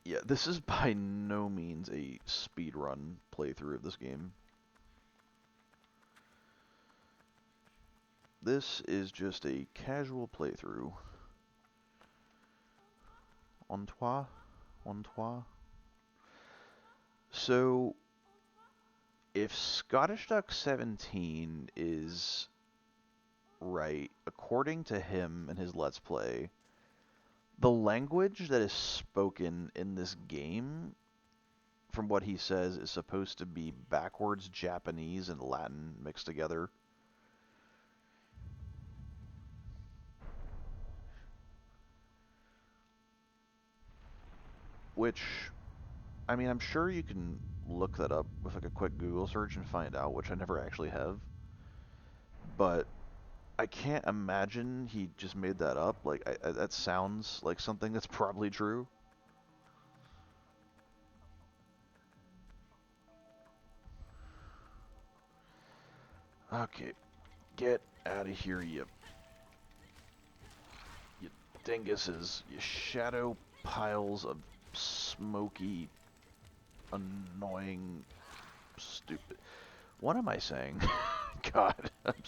Yeah, this is by no means a speedrun playthrough of this game. This is just a casual playthrough. En toi? En toi? So, if Scottish Duck 17 is right, according to him and his Let's Play, the language that is spoken in this game, from what he says, is supposed to be backwards Japanese and Latin mixed together. Which, I mean, I'm sure you can look that up with like a quick Google search and find out, which I never actually have. But I can't imagine he just made that up. Like, that sounds like something that's probably true. Okay, get out of here, you dinguses, you shadow piles of smoky, annoying, stupid. What am I saying? God, I'm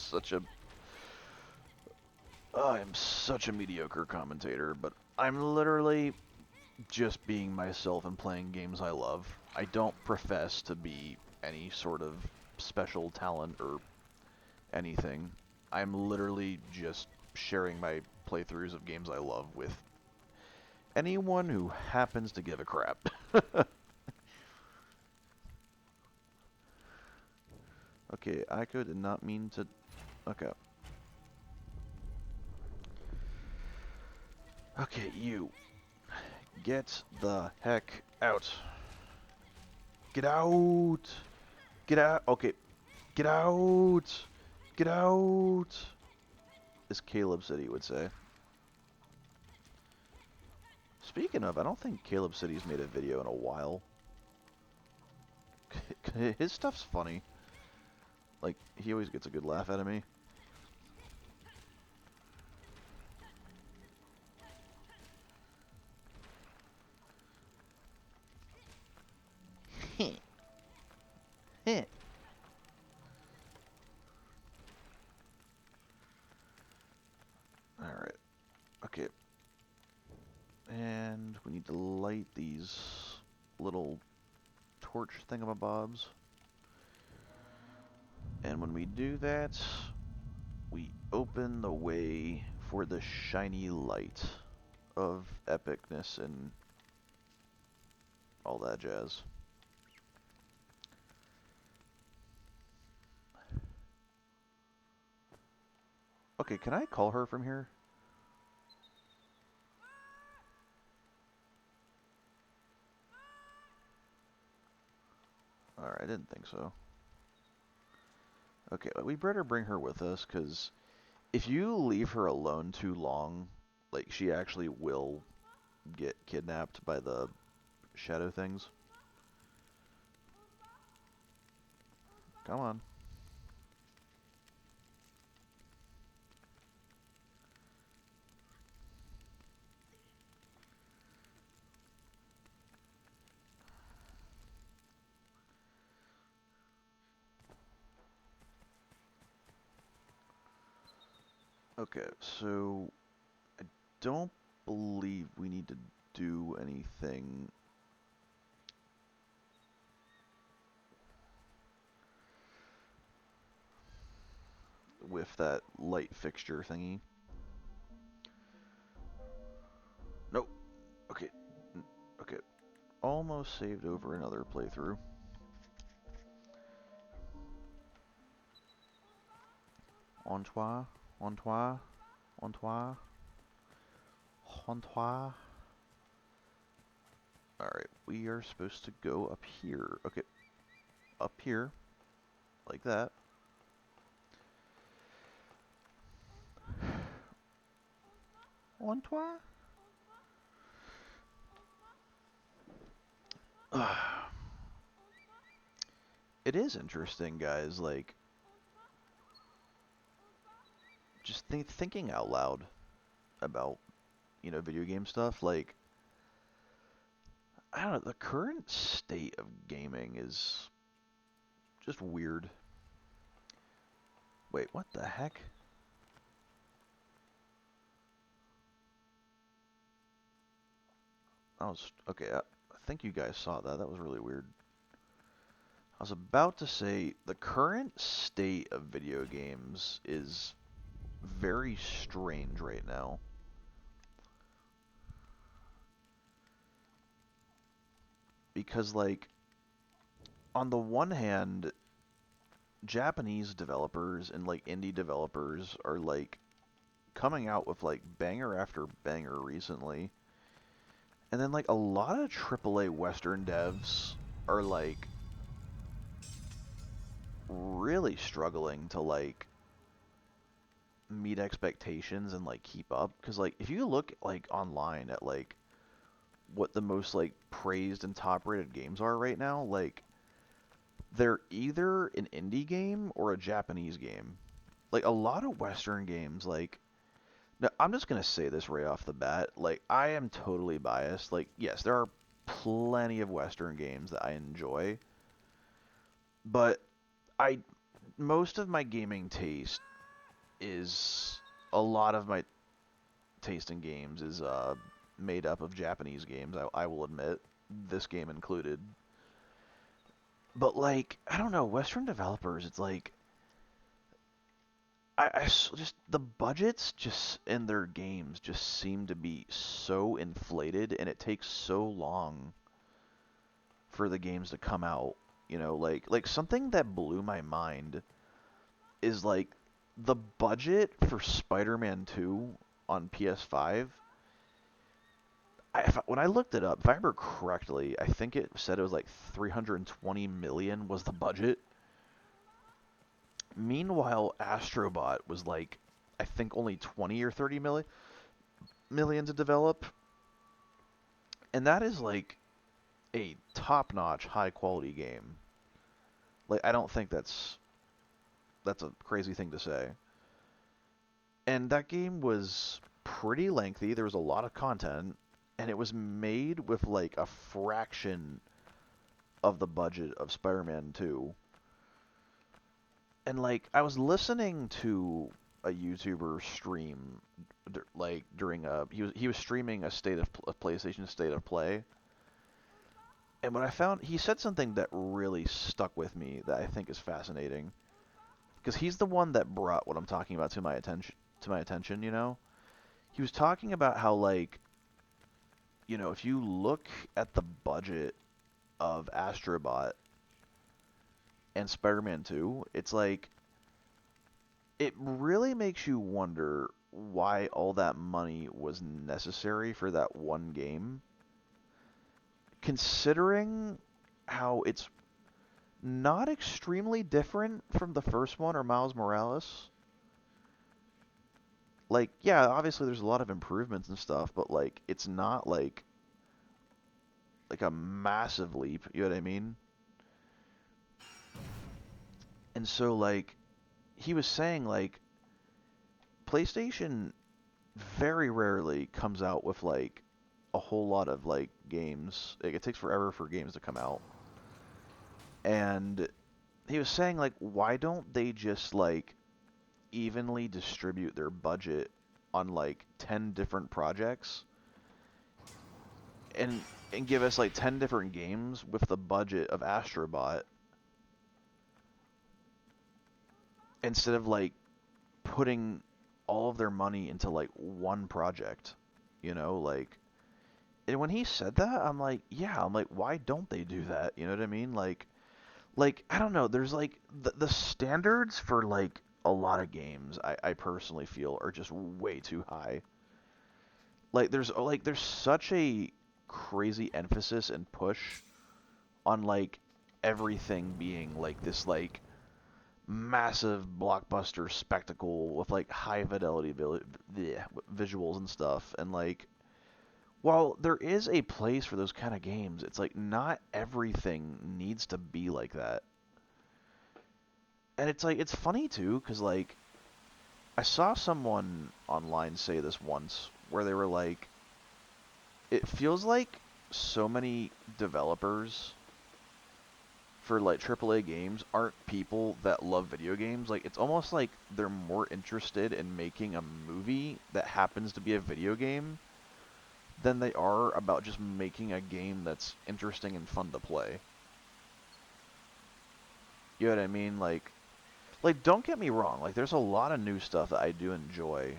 such a mediocre commentator, but I'm literally just being myself and playing games I love. I don't profess to be any sort of special talent or anything. I'm literally just sharing my playthroughs of games I love with anyone who happens to give a crap. Okay, Aiko did not mean to... Okay. Okay, you. Get the heck out. Get out! Get out! Okay. Get out! Get out! As Caleb said he would say. Speaking of, I don't think Caleb City's made a video in a while. His stuff's funny. Like, he always gets a good laugh out of me. Alright. Okay. And we need to light these little torch thingamabobs. And when we do that, we open the way for the shiny light of epicness and all that jazz. Okay, can I call her from here? Alright, I didn't think so. Okay, we better bring her with us, because if you leave her alone too long, like, she actually will get kidnapped by the shadow things. Come on. Okay, so I don't believe we need to do anything with that light fixture thingy. Nope. Okay. Okay. Almost saved over another playthrough. On toi. On toi. On toi. On toi. Alright, we are supposed to go up here. Okay. Up here. Like that. On toi. It is interesting, guys, like, just thinking out loud about, video game stuff, like, I don't know, the current state of gaming is just weird. Wait, what the heck? I was okay. I think you guys saw that. That was really weird. I was about to say the current state of video games is very strange right now. Because, like, on the one hand, Japanese developers and, like, indie developers are, like, coming out with, like, banger after banger recently. And then, like, a lot of AAA Western devs are, like, really struggling to, like, meet expectations and, like, keep up. Because, like, if you look, like, online at, like, what the most, like, praised and top-rated games are right now, like, they're either an indie game or a Japanese game. Like, a lot of Western games, like, now, I'm just gonna say this right off the bat, like, I am totally biased. Like, yes, there are plenty of Western games that I enjoy, but I most of my gaming taste is a lot of my taste in games is made up of Japanese games. I will admit, this game included. But like, I don't know, Western developers, it's like just the budgets just in their games just seem to be so inflated, and it takes so long for the games to come out. You know, like something that blew my mind is like the budget for Spider-Man 2 on PS5. When I looked it up, if I remember correctly, I think it said it was like 320 million was the budget. Meanwhile, Astrobot was like, I think only 20 or 30 million to develop, and that is like a top-notch, high-quality game. Like, I don't think that's a crazy thing to say. And that game was pretty lengthy. There was a lot of content, and it was made with like a fraction of the budget of Spider-Man 2. And like, I was listening to a YouTuber stream, like during he was streaming a PlayStation State of Play, and what I found, he said something that really stuck with me that I think is fascinating, because he's the one that brought what I'm talking about to my attention. You know, he was talking about how, like, you know, if you look at the budget of Astrobot and Spider-Man 2, it's like it really makes you wonder why all that money was necessary for that one game, considering how it's not extremely different from the first one or Miles Morales. Like, yeah, obviously there's a lot of improvements and stuff, but like it's not like a massive leap, you know what I mean? And so like he was saying, like, PlayStation very rarely comes out with like a whole lot of like games. Like, it takes forever for games to come out. And he was saying, like, why don't they just like evenly distribute their budget on like 10 different projects, and give us like 10 different games with the budget of Astrobot, instead of like putting all of their money into like one project, you know, like. And when he said that, I'm like, yeah, I'm like, why don't they do that? You know what I mean? Like I don't know. There's like the standards for like a lot of games, I personally feel are just way too high. Like there's such a crazy emphasis and push on like everything being like this like massive blockbuster spectacle with like high fidelity visuals and stuff, and like while there is a place for those kind of games, it's like not everything needs to be like that. And it's like it's funny too, because like I saw someone online say this once, where they were like, it feels like so many developers for like AAA games aren't people that love video games. Like it's almost like they're more interested in making a movie that happens to be a video game than they are about just making a game that's interesting and fun to play. You know what I mean? Like don't get me wrong. Like there's a lot of new stuff that I do enjoy,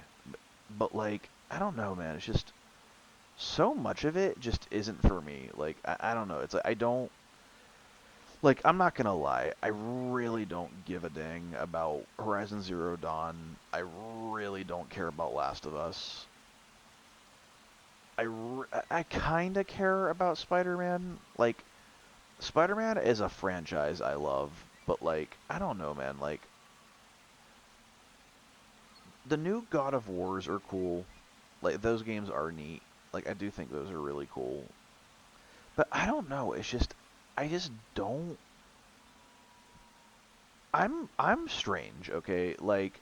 but like I don't know, man. It's just so much of it just isn't for me. Like I don't know. It's like I don't like I'm not gonna lie. I really don't give a dang about Horizon Zero Dawn. I really don't care about Last of Us. I kind of care about Spider-Man. Like Spider-Man is a franchise I love, but like I don't know, man. Like the new God of Wars are cool. Like those games are neat. Like I do think those are really cool. But I don't know. It's just I just don't. I'm strange. Okay, like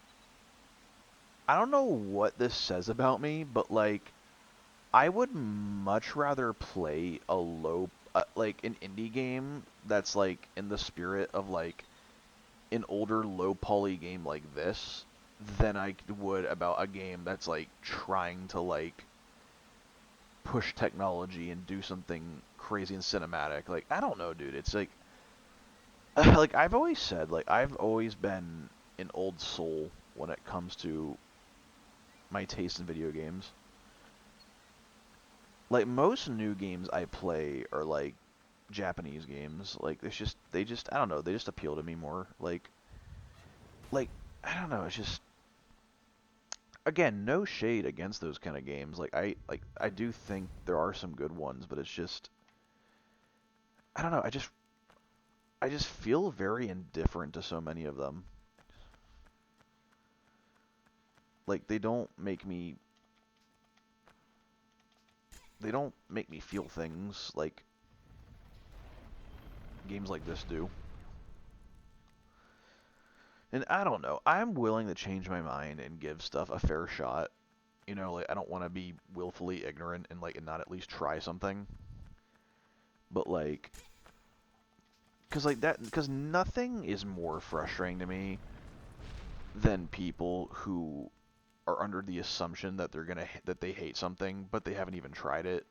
I don't know what this says about me, but like I would much rather play a like an indie game that's like in the spirit of like an older low poly game like this than I would about a game that's like trying to like push technology and do something crazy and cinematic. Like I don't know, dude. It's like like I've always said, like I've always been an old soul when it comes to my taste in video games. Like most new games I play are like Japanese games. Like it's just they just I don't know, they just appeal to me more. Like I don't know, it's just again, no shade against those kind of games. Like I do think there are some good ones, but it's just I don't know, I just feel very indifferent to so many of them. Like they don't make me feel things like games like this do. And I don't know. I'm willing to change my mind and give stuff a fair shot. You know, like I don't want to be willfully ignorant and like and not at least try something. But like cuz nothing is more frustrating to me than people who are under the assumption that that they hate something but they haven't even tried it.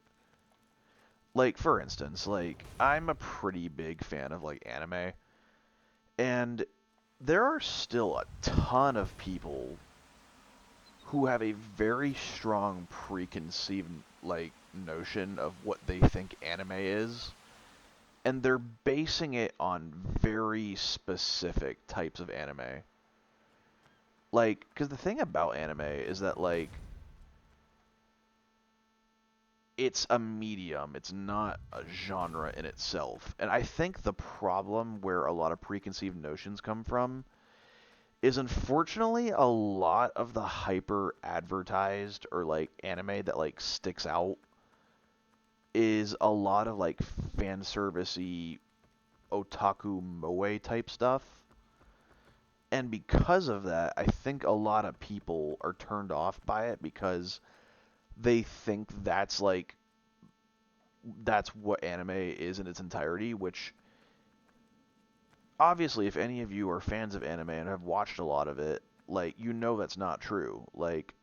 Like for instance, like I'm a pretty big fan of like anime and there are still a ton of people who have a very strong preconceived like notion of what they think anime is and they're basing it on very specific types of anime. Like cuz the thing about anime is that like it's a medium, it's not a genre in itself. And I think the problem where a lot of preconceived notions come from is unfortunately a lot of the hyper advertised or like anime that like sticks out is a lot of like fan servicey otaku moe type stuff. And because of that, I think a lot of people are turned off by it because they think that's what anime is in its entirety, which obviously if any of you are fans of anime and have watched a lot of it, like you know that's not true. Like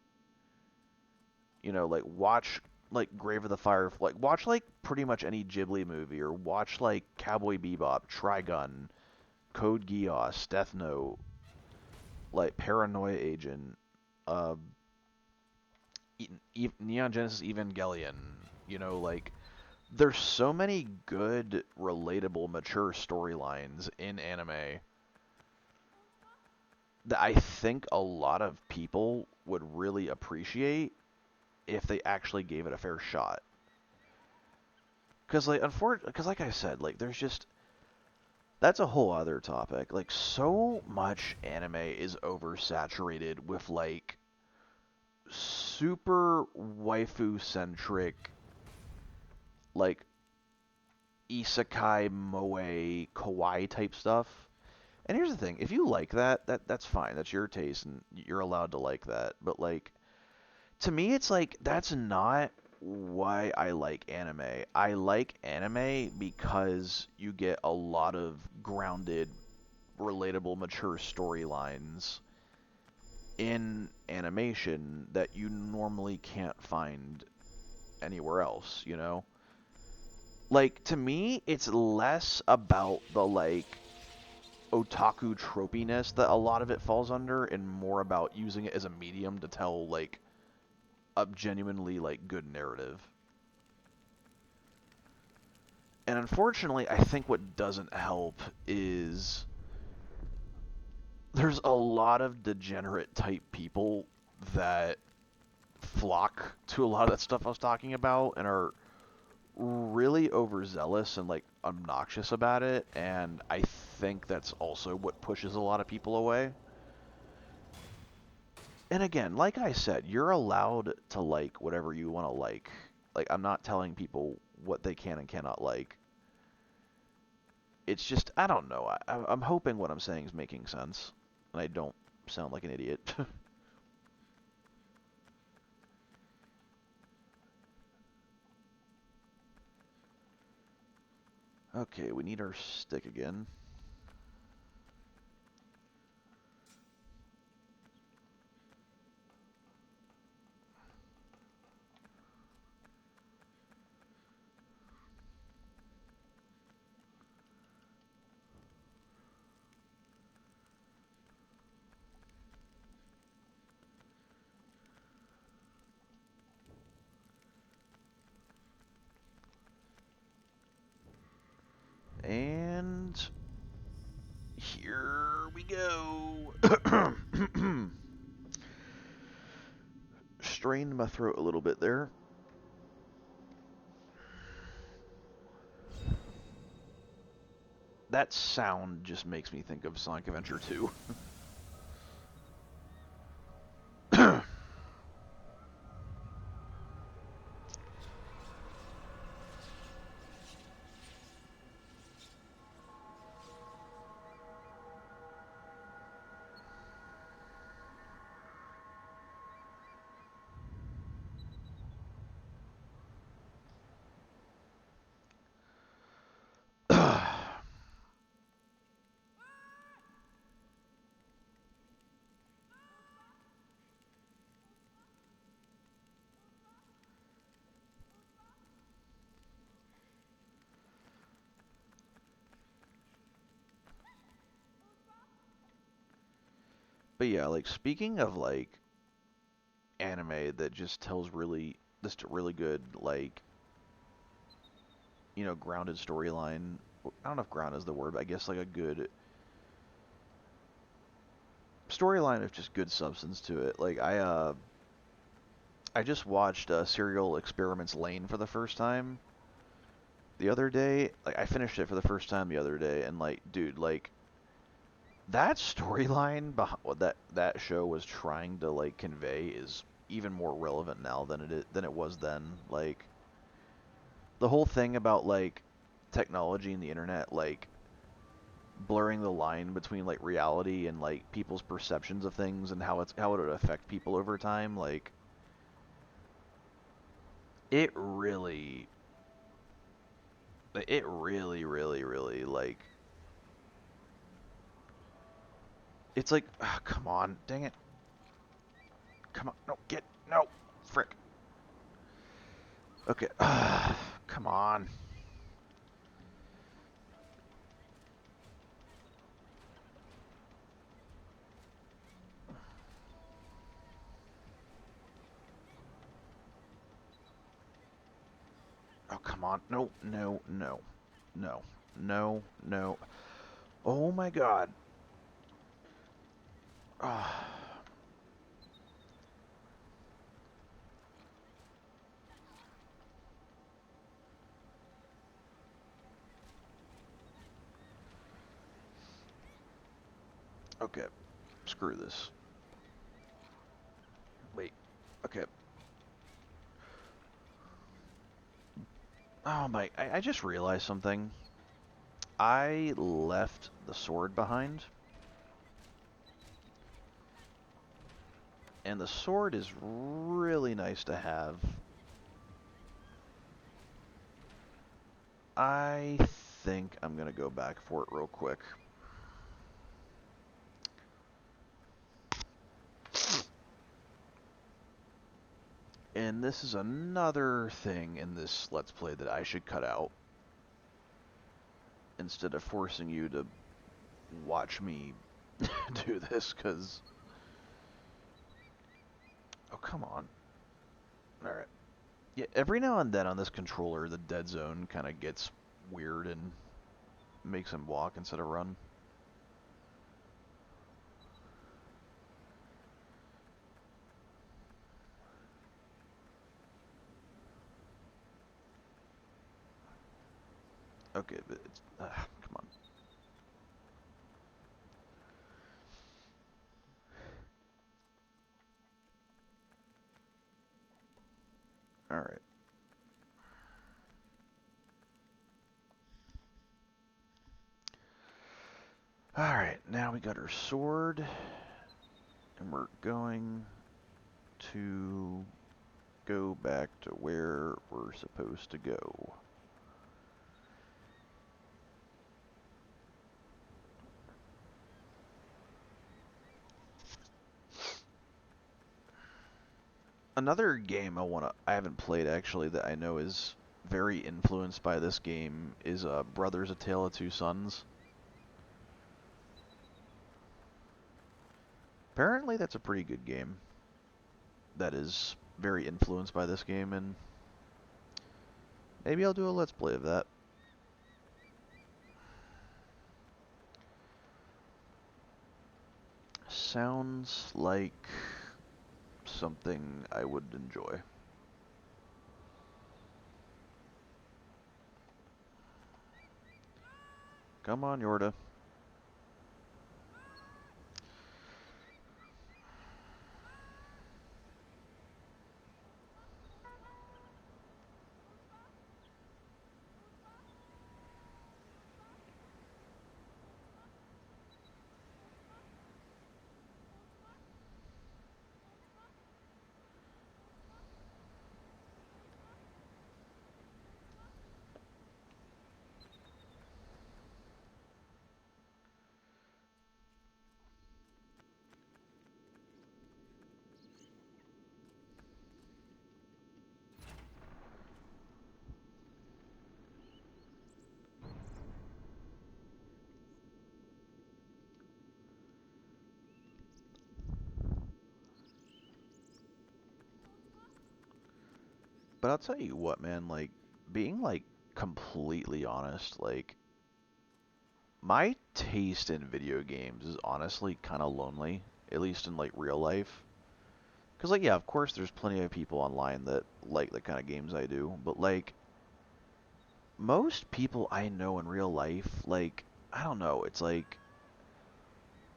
like watch like Grave of the Firefly, like watch like pretty much any Ghibli movie, or watch like Cowboy Bebop, Trigun, Code Geass, Death Note, like Paranoia Agent, uh, Neon Genesis Evangelion. Like there's so many good, relatable, mature storylines in anime that I think a lot of people would really appreciate if they actually gave it a fair shot. Because like I said, like there's just that's a whole other topic. Like so much anime is oversaturated with like super waifu centric like isekai moe kawaii type stuff. And here's the thing, if you like that's fine. That's your taste and you're allowed to like that. But like to me it's like that's not why I like anime. I like anime because you get a lot of grounded, relatable, mature storylines in animation that you normally can't find anywhere else, you know? Like, to me, it's less about the, like, otaku tropiness that a lot of it falls under, and more about using it as a medium to tell, like, a genuinely, like, good narrative. And unfortunately, I think what doesn't help is there's a lot of degenerate type people that flock to a lot of that stuff I was talking about and are really overzealous and like obnoxious about it, and I think that's also what pushes a lot of people away. And again, like I said, you're allowed to like whatever you want to like. Like, I'm not telling people what they can and cannot like. It's just, I don't know. I'm hoping what I'm saying is making sense, and I don't sound like an idiot. Okay, we need our stick again. And here we go. Strained my throat a little bit there. That sound just makes me think of Sonic Adventure 2. But yeah, like, speaking of like anime that just tells just a really good, like, grounded storyline. I don't know if ground is the word, but I guess like a good storyline with just good substance to it. Like, I just watched Serial Experiments Lane for the first time the other day. Like, I finished it for the first time the other day, and like, dude, like, that storyline what that show was trying to like convey is even more relevant now than it was then. Like, the whole thing about like technology and the internet, like, blurring the line between like reality and like people's perceptions of things and how it would affect people over time. Like, it really really, like, it's like, come on, dang it, come on, no, frick. Okay, come on. Oh, come on. No, no, no, no, no, no. Oh my god. Oh, okay, screw this. Wait, okay. Oh my, I just realized something. I left the sword behind, and the sword is really nice to have I think I'm gonna go back for it real quick. And this is another thing in this Let's Play that I should cut out. Instead of forcing you to watch me do this, because... Oh, come on. Alright. Yeah, every now and then on this controller, the dead zone kind of gets weird and makes him walk instead of run. Okay, but it's... come on. Alright. Alright, now we got our sword. And we're going to go back to where we're supposed to go. Another game I haven't played actually that I know is very influenced by this game is Brothers: A Tale of Two Sons. Apparently that's a pretty good game that is very influenced by this game, and maybe I'll do a Let's Play of that. Sounds like something I would enjoy. Come on, Yorda. But I'll tell you what, man, like, being, like, completely honest, like, my taste in video games is honestly kind of lonely, at least in, like, real life. Because, like, yeah, of course there's plenty of people online that like the kind of games I do, but, like, most people I know in real life, like, I don't know, it's like,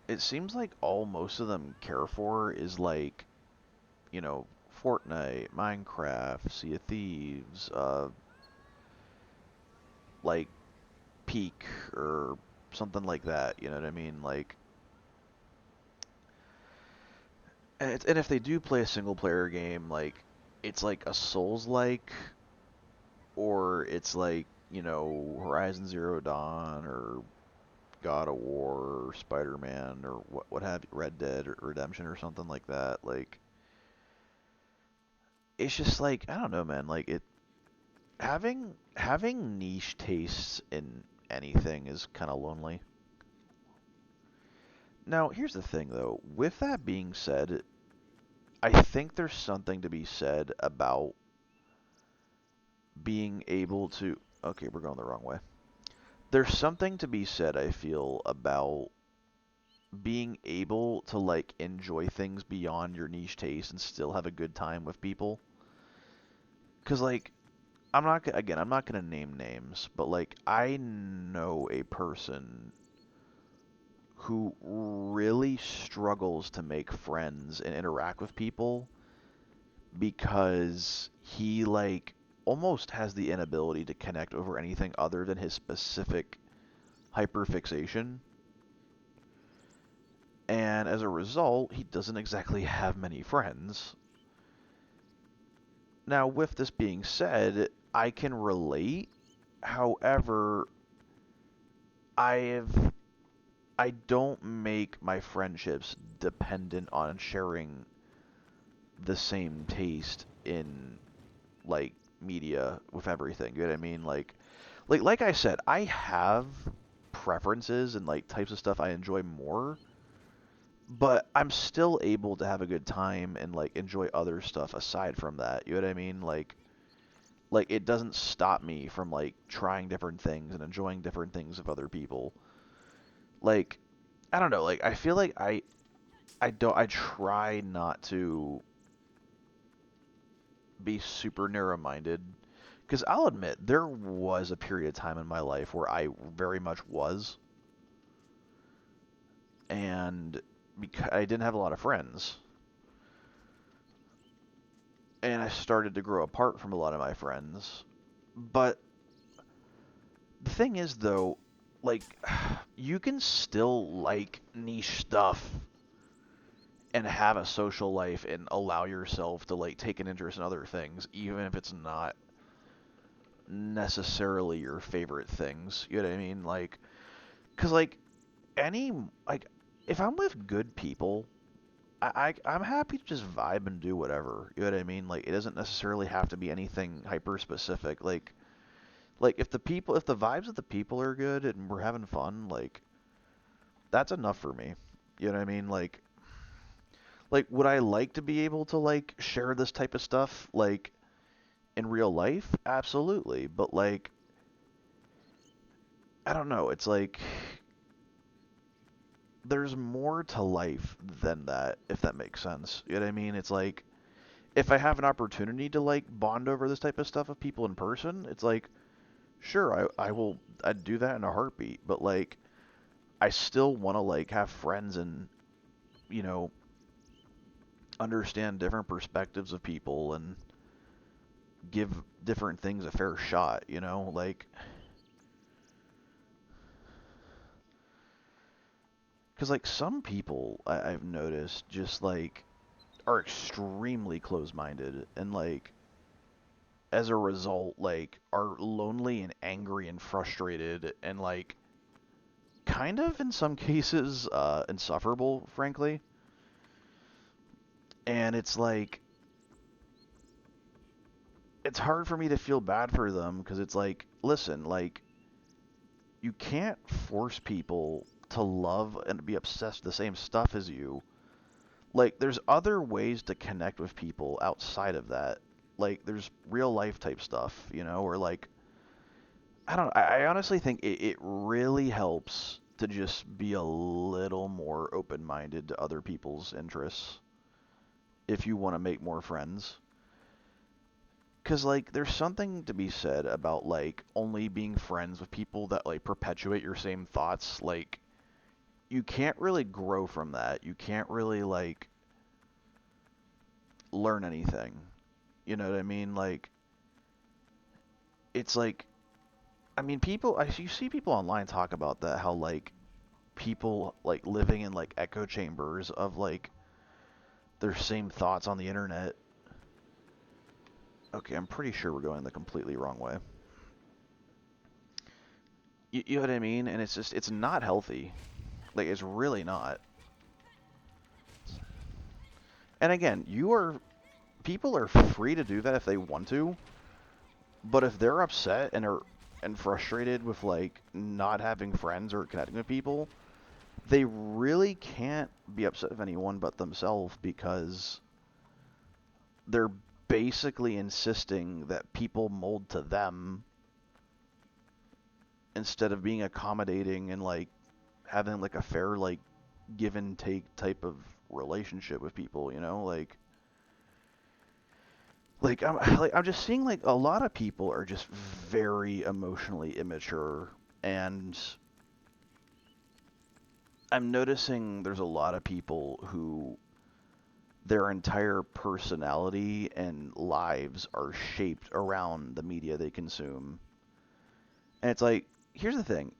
it seems like all most of them care for is, like, you know, Fortnite, Minecraft, Sea of Thieves, like, Peak, or something like that, you know what I mean? Like, and if they do play a single player game, like, it's like a Souls-like, or it's like, you know, Horizon Zero Dawn, or God of War, or Spider-Man, or what have you, Red Dead or Redemption or something like that. Like, it's just like, I don't know, man. Like, it having niche tastes in anything is kind of lonely. Now, here's the thing, though. With that being said, I think there's something to be said about being able to. Okay, we're going the wrong way. There's something to be said, I feel, about being able to, like, enjoy things beyond your niche taste and still have a good time with people. Because, like, I'm not gonna name names, but, like, I know a person who really struggles to make friends and interact with people because he, like, almost has the inability to connect over anything other than his specific hyperfixation. And as a result, he doesn't exactly have many friends. Now, with this being said, I can relate. However, I've I don't make my friendships dependent on sharing the same taste in like media with everything. You know what I mean? Like I said, I have preferences and like types of stuff I enjoy more, but I'm still able to have a good time and like enjoy other stuff aside from that. You know what I mean? Like it doesn't stop me from like trying different things and enjoying different things of other people. Like I don't know, like I feel like I try not to be super narrow-minded because I'll admit there was a period of time in my life where I very much was, and because I didn't have a lot of friends, and I started to grow apart from a lot of my friends. But the thing is, though, like you can still like niche stuff and have a social life and allow yourself to like take an interest in other things, even if it's not necessarily your favorite things. You know what I mean? Like, cause like any like if I'm with good people, I'm happy to just vibe and do whatever. You know what I mean? Like, it doesn't necessarily have to be anything hyper specific. Like if the vibes of the people are good and we're having fun, like that's enough for me. You know what I mean? Like would I like to be able to like share this type of stuff like in real life? Absolutely. But like I don't know, it's like there's more to life than that, if that makes sense. You know what I mean? It's like if I have an opportunity to like bond over this type of stuff with people in person, it's like sure, I'd do that in a heartbeat. But like I still want to like have friends and you know understand different perspectives of people and give different things a fair shot, you know? Like cuz like some people I've noticed just like are extremely close-minded and like as a result like are lonely and angry and frustrated and like kind of in some cases insufferable frankly. And it's like it's hard for me to feel bad for them because it's like listen, like you can't force people to love and be obsessed with the same stuff as you. Like there's other ways to connect with people outside of that. Like there's real life type stuff, you know, or like I don't. I honestly think it really helps to just be a little more open-minded to other people's interests if you want to make more friends. Cause like there's something to be said about like only being friends with people that like perpetuate your same thoughts. Like you can't really grow from that. You can't really like learn anything. You know what I mean? Like it's like I mean people I you see people online talk about that how like people like living in like echo chambers of like their same thoughts on the internet. Okay, I'm pretty sure we're going the completely wrong way. You know what I mean? And it's just it's not healthy. Like it's really not. And again, you are people are free to do that if they want to, but if they're upset and are and frustrated with like not having friends or connecting with people, they really can't be upset with anyone but themselves because they're basically insisting that people mold to them instead of being accommodating and like having like a fair like give and take type of relationship with people, you know? I'm just seeing like a lot of people are just very emotionally immature and I'm noticing there's a lot of people who their entire personality and lives are shaped around the media they consume. And it's like, here's the thing.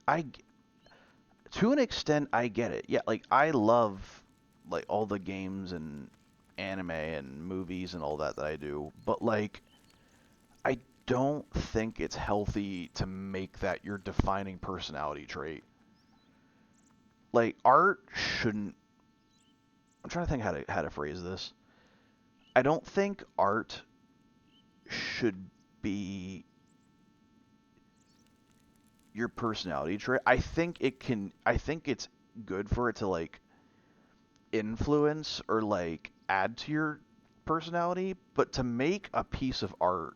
To an extent, I get it. Yeah, like I love like all the games and anime and movies and all that I do, but like I don't think it's healthy to make that your defining personality trait. Like, art shouldn't. I'm trying to think how to phrase this. I don't think art should be your personality trait. I think it can. I think it's good for it to like influence or like add to your personality, but to make a piece of art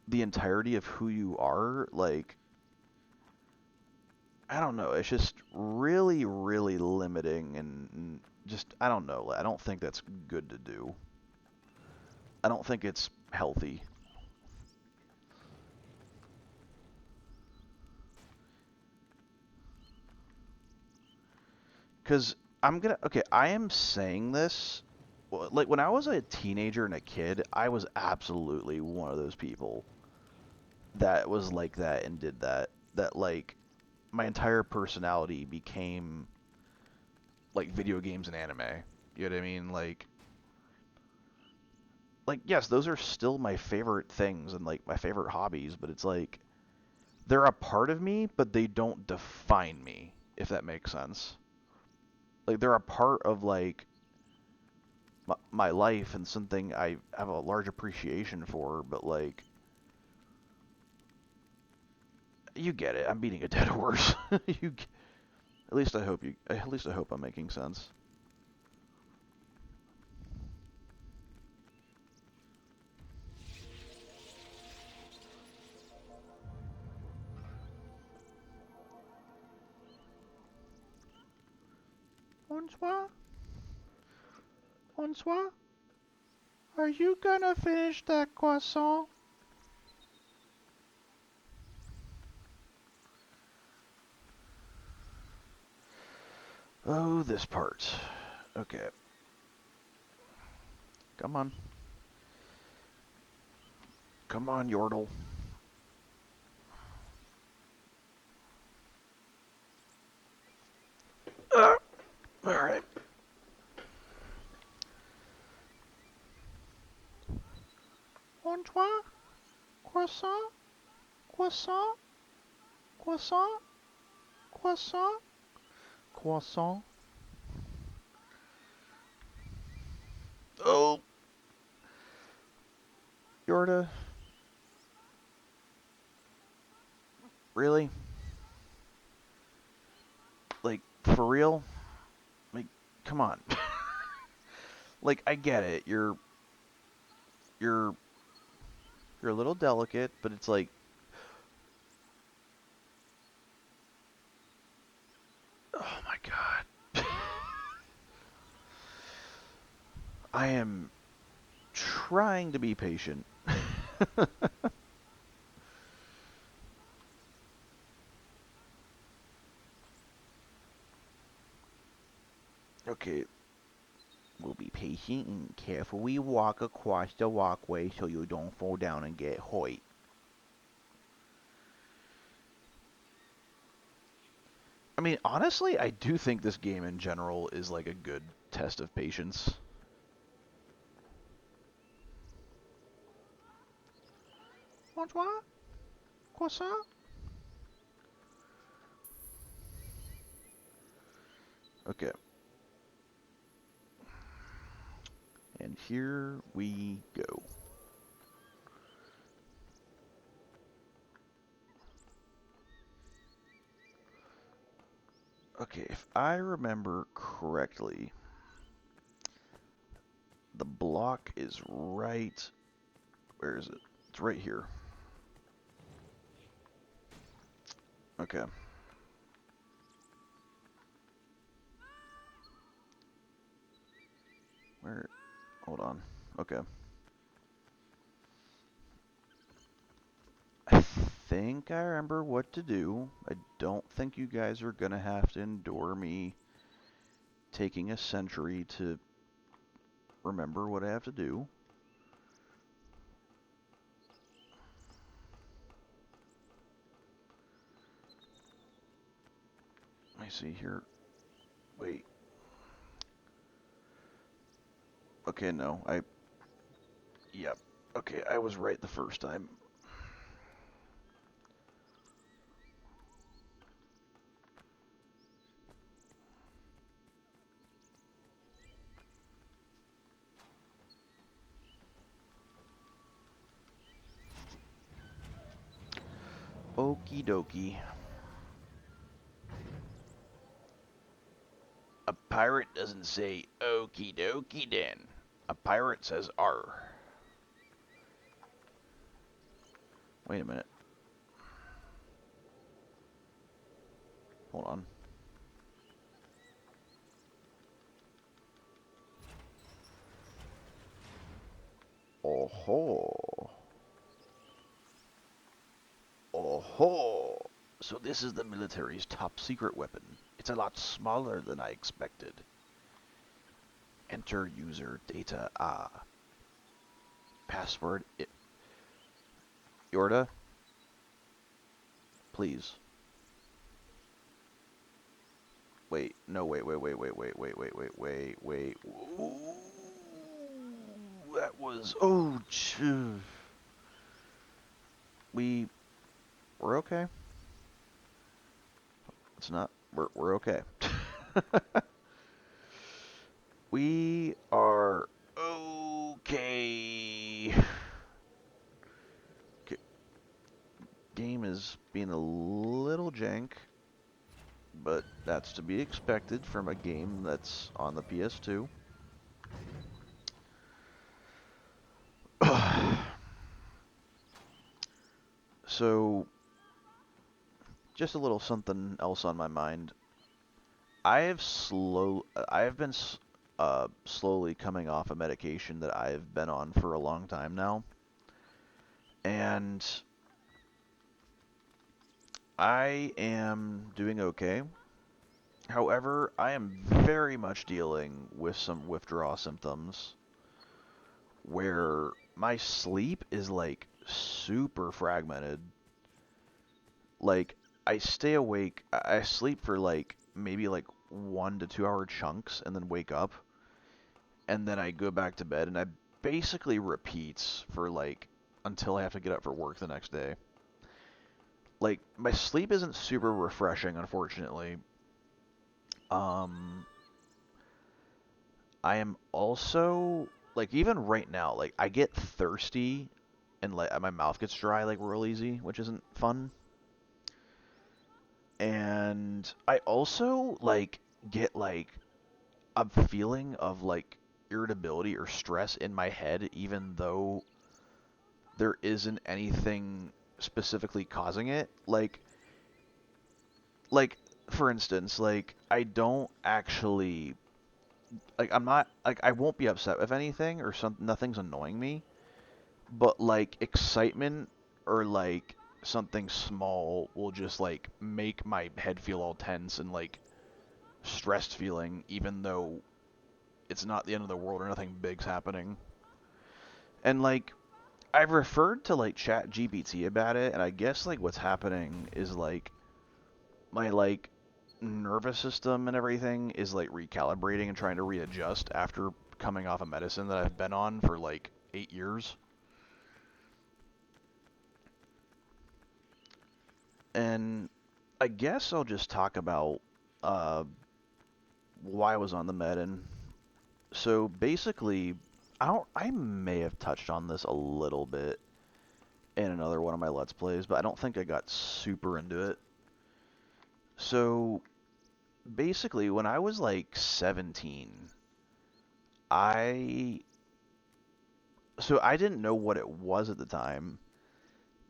the entirety of who you are, like, I don't know, it's just really, really limiting and just, I don't know, I don't think that's good to do. I don't think it's healthy. Because okay, I am saying this, like, when I was a teenager and a kid, I was absolutely one of those people that was like that and did that. That, like, my entire personality became, like, video games and anime. You know what I mean? Like, yes, those are still my favorite things and, like, my favorite hobbies, but it's like, they're a part of me, but they don't define me, if that makes sense. Like, they're a part of, like, my life and something I have a large appreciation for, but, like, you get it. I'm beating a dead horse. At least I hope at least I hope I'm making sense. Bonsoir? Bonsoir? Are you gonna finish that croissant? Oh, this part. Okay. Come on. Come on, Yordle. Alright. Bonsoir? Croissant? Croissant? Croissant? Croissant? Croissant? Oh, Yorda. Really? Like, for real? Like, come on. Like, I get it. You're you're a little delicate, but it's like, oh my god. I am trying to be patient. Okay, we'll be patient and carefully walk across the walkway so you don't fall down and get hurt. I mean, honestly, I do think this game in general is like a good test of patience. Bonsoir? Croissant? Okay. And here we go. Okay, if I remember correctly, the block is right. Where is it? It's right here. Okay. Where? Hold on. Okay. I think I remember what to do. I don't think you guys are gonna have to endure me taking a century to remember what I have to do. Let me see here. Wait. Okay, no. Yep. Okay, I was right the first time. Okie dokie. A pirate doesn't say okie dokie then. A pirate says R. Wait a minute. Hold on. Oh ho. Oh ho. So this is the military's top secret weapon. It's a lot smaller than I expected. Enter user data. Password. Yorda, please. Wait, no, wait. Ooh, that was, oh, we're okay. It's not, we're okay. We are okay. Game is being a little jank, but that's to be expected from a game that's on the PS2. So, just a little something else on my mind. I have been slowly coming off a medication that I've been on for a long time now, and I am doing okay. However, I am very much dealing with some withdrawal symptoms where my sleep is like super fragmented. Like, I stay awake, I sleep for like maybe like 1 to 2 hour chunks and then wake up, and then I go back to bed, and I basically repeats for like until I have to get up for work the next day. Like, my sleep isn't super refreshing, unfortunately. Um, I am also like, even right now, like I get thirsty and like my mouth gets dry like real easy, which isn't fun. And I also like get like a feeling of like irritability or stress in my head, even though there isn't anything specifically causing it. Like for instance, like I don't actually like I'm not like I won't be upset with anything or something. Nothing's annoying me, but like excitement or like something small will just like make my head feel all tense and like stressed feeling, even though it's not the end of the world or nothing big's happening. And like I've referred to like Chat GPT about it, and I guess like what's happening is like my like nervous system and everything is like recalibrating and trying to readjust after coming off a medicine that I've been on for like 8 years. And I guess I'll just talk about uh, why I was on the med. And so basically, I may have touched on this a little bit in another one of my Let's Plays, but I don't think I got super into it. So basically, when I was like 17, I I didn't know what it was at the time,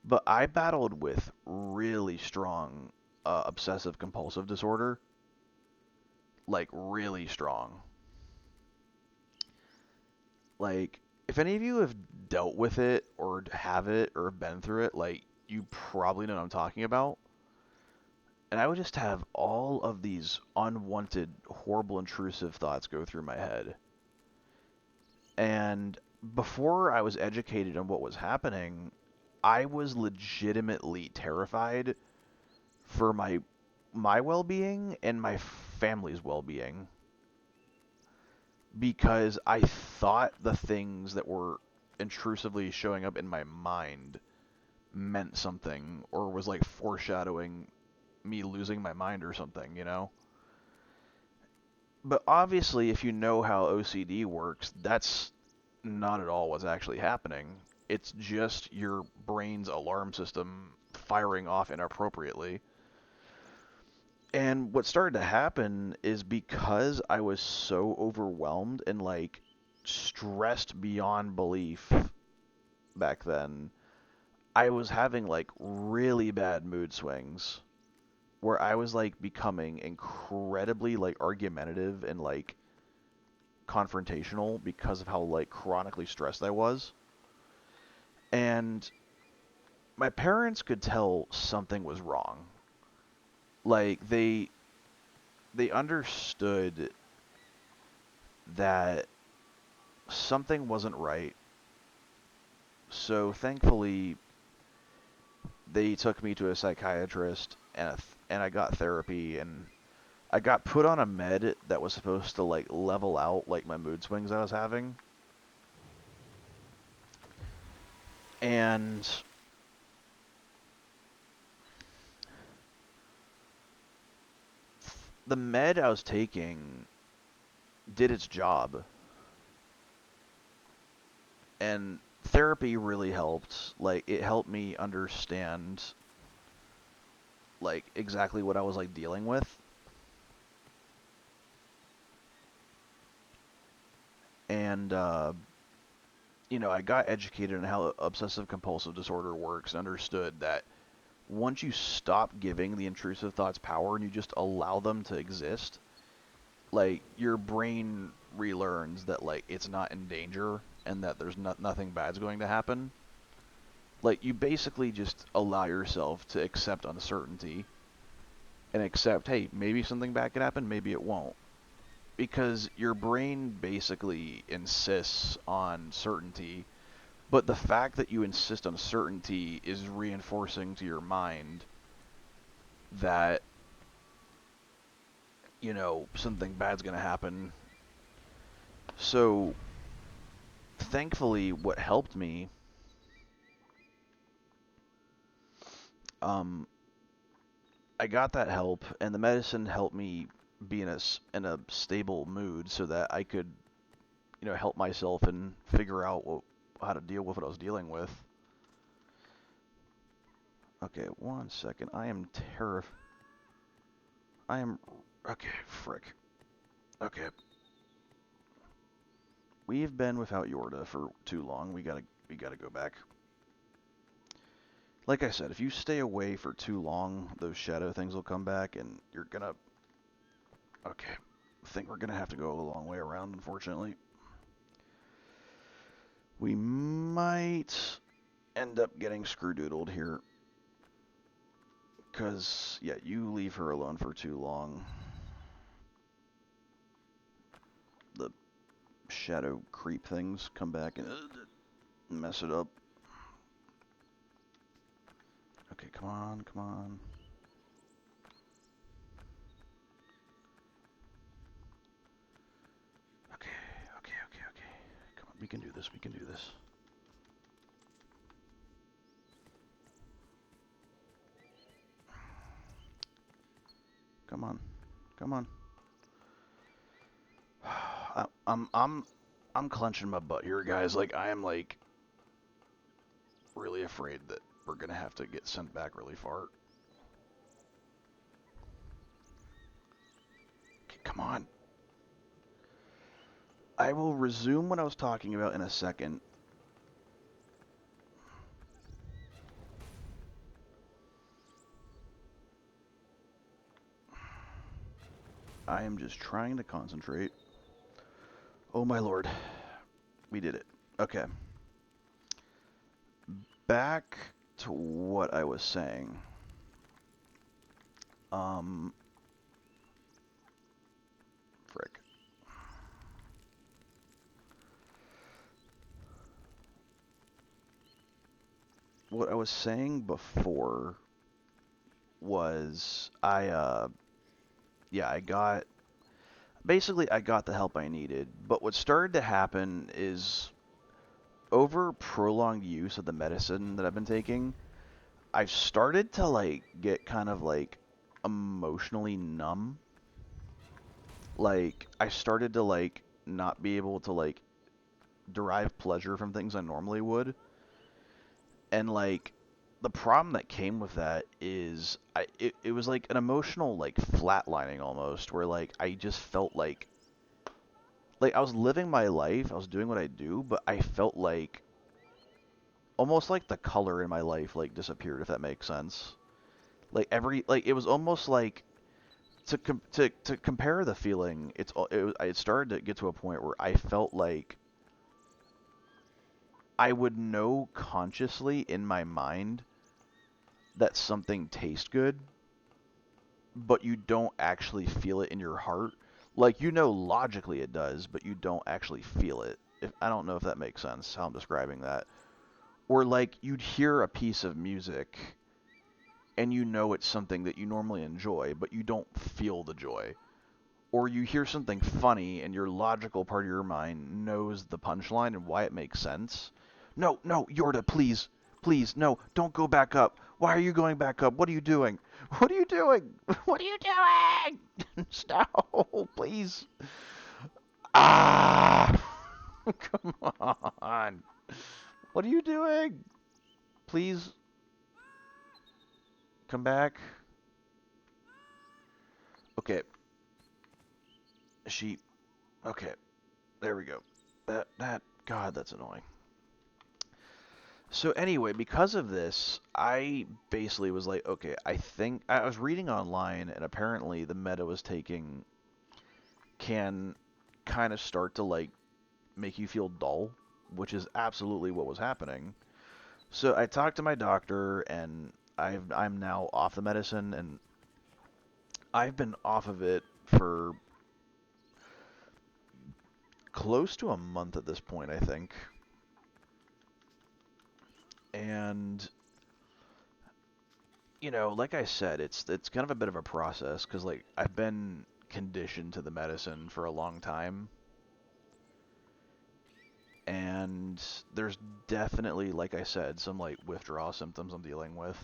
but I battled with really strong obsessive compulsive disorder, like really strong. Like, if any of you have dealt with it or have it or been through it, like, you probably know what I'm talking about. And I would just have all of these unwanted, horrible, intrusive thoughts go through my head. And before I was educated on what was happening, I was legitimately terrified for my well-being and my family's well-being, because I thought the things that were intrusively showing up in my mind meant something or was like foreshadowing me losing my mind or something, you know? But obviously, if you know how OCD works, that's not at all what's actually happening. It's just your brain's alarm system firing off inappropriately. And what started to happen is because I was so overwhelmed and like stressed beyond belief back then, I was having like really bad mood swings where I was like becoming incredibly like argumentative and like confrontational because of how like chronically stressed I was. And my parents could tell something was wrong. Like they understood that something wasn't right. So thankfully they took me to a psychiatrist and I got therapy and I got put on a med that was supposed to like level out like my mood swings I was having. And the med I was taking did its job, and therapy really helped. Like it helped me understand like exactly what I was like dealing with. And I got educated on how obsessive compulsive disorder works and understood that once you stop giving the intrusive thoughts power and you just allow them to exist, like your brain relearns that like it's not in danger and that there's nothing bad's going to happen. Like you basically just allow yourself to accept uncertainty and accept, hey, maybe something bad could happen, maybe it won't. Because your brain basically insists on certainty, but the fact that you insist on certainty is reinforcing to your mind that, something bad's going to happen. So, thankfully, what helped me, um, I got that help, and the medicine helped me be in a stable mood so that I could, help myself and figure out how to deal with what I was dealing with. Okay, 1 second. I am terrified. I am. Okay, frick. Okay. We've been without Yorda for too long. We gotta go back. Like I said, if you stay away for too long, those shadow things will come back, and you're gonna. Okay, I think we're gonna have to go a long way around, unfortunately. We might end up getting screwdoodled here, cause yeah, you leave her alone for too long. The shadow creep things come back and mess it up. Okay, come on, come on. Okay, okay, okay, okay. Come on, we can do this, we can do this. Come on, come on. I'm clenching my butt here, guys. Like I am like really afraid that we're gonna have to get sent back really far. Okay, come on. I will resume what I was talking about in a second. I am just trying to concentrate. Oh my lord. We did it. Okay. Back to what I was saying. Frick. What I was saying before was I got basically I got the help I needed, but what started to happen is over prolonged use of the medicine that I've been taking, I've started to like get kind of like emotionally numb. Like I started to like not be able to like derive pleasure from things I normally would. And like the problem that came with that is it was like an emotional like flatlining almost, where like I just felt like I was living my life, I was doing what I do, but I felt like almost like the color in my life like disappeared, if that makes sense. Like it was almost like to compare the feeling. It started to get to a point where I felt like I would know consciously in my mind that something tastes good, but you don't actually feel it in your heart. Like you know logically it does, but you don't actually feel it. If I don't know if that makes sense how I'm describing that. Or like you'd hear a piece of music and you know it's something that you normally enjoy, but you don't feel the joy. Or you hear something funny and your logical part of your mind knows the punchline and why it makes sense. No, no, Yorda, please, please, no, don't go back up. Why are you going back up? What are you doing? What are you doing? What are you doing? Stop, please. Ah! Come on. What are you doing? Please come back. Okay, she. Okay, there we go. God, that's annoying. So anyway, because of this, I basically was like, okay, I think I was reading online, and apparently the meta was taking can kind of start to like make you feel dull, which is absolutely what was happening. So I talked to my doctor, and I'm now off the medicine, and I've been off of it for close to a month at this point, I think. And like I said, it's kind of a bit of a process because like I've been conditioned to the medicine for a long time, and there's definitely, like I said, some like withdrawal symptoms I'm dealing with.